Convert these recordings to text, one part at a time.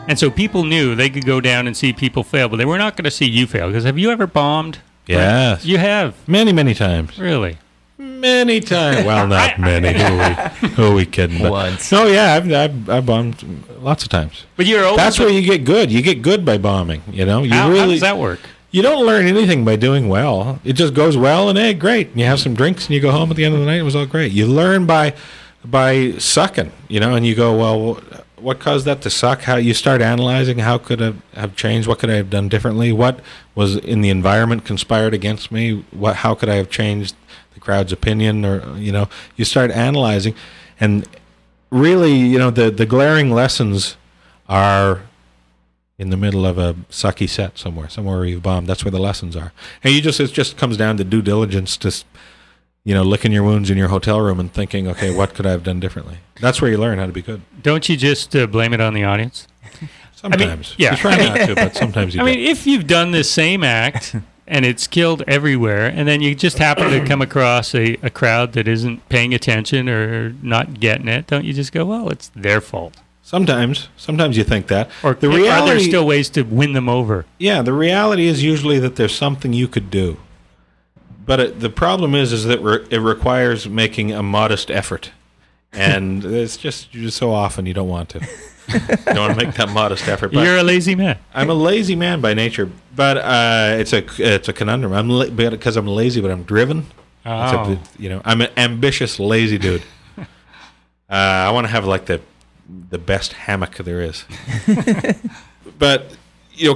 And so people knew they could go down and see people fail, but they were not going to see you fail. Because have you ever bombed? Yes. You have? Many, many times. Really? Many times. Well, not many. Who are we kidding? But, Once. no, yeah, I've bombed lots of times. But you're open. That's where you get good. You get good by bombing. You know, How does that work? You don't learn anything by doing well. It just goes well, and hey, great. And you have some drinks, and you go home at the end of the night. It was all great. You learn by sucking. You know, and you go, well, what caused that to suck? How you start analyzing. How could I have changed? What could I have done differently? What was in the environment conspired against me? How could I have changed the crowd's opinion? Or you start analyzing, and really, the glaring lessons are in the middle of a sucky set somewhere where you've bombed. That's where the lessons are. And it just comes down to due diligence, to licking your wounds in your hotel room and thinking, okay, what could I have done differently? That's where you learn how to be good. Don't you just blame it on the audience? Sometimes. Yeah. You try not to, but sometimes you do. If you've done the same act and it's killed everywhere, and then you just happen to come across a crowd that isn't paying attention or not getting it, don't you just go, well, it's their fault? Sometimes you think that. Or are there still ways to win them over? Yeah, the reality is usually that there's something you could do. But the problem is that it requires making a modest effort. And it's just so often you don't want to. You don't want to make that modest effort. But you're a lazy man. I'm a lazy man by nature. But it's a conundrum. Because I'm lazy, but I'm driven. Oh. I'm an ambitious, lazy dude. I want to have like the best hammock there is. But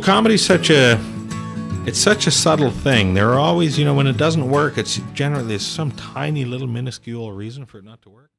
comedy's such a subtle thing. There are always, when it doesn't work, it's generally there's some tiny little minuscule reason for it not to work.